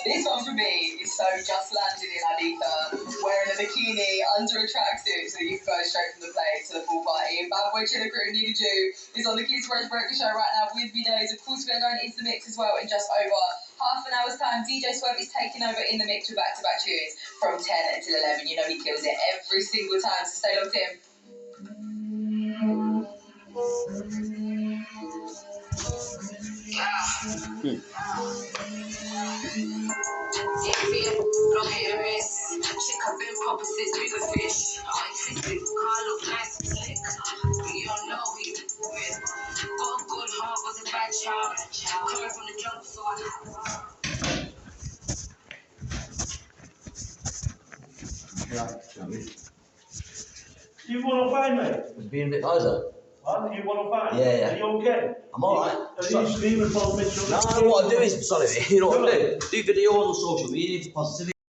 This one for me is so just landed in Ibiza, wearing a bikini under a tracksuit so you can go straight from the plane to the pool party. And Bad Boy Chiller Crew, Needy Jew, is on the Kids Fresh Breakfast Show right now with me days. Of course, we're going into the mix as well in just over half an hour's time. DJ Swerve is taking over in the mix with back-to-back tunes from 10 until 11. You know he kills it every single time, so stay locked in. Chick, I've been proper since bigger fish. I twisted, car look nice and slick. You don't know who you with. Got a good heart, was a bad child. Coming from the jungle, so You want to find me? Being a bit closer. What? You want to find? Yeah. Are you okay? I'm alright. Are you screaming for me? No, what I do is, sorry, you know what I do? Do videos on social media for positivity.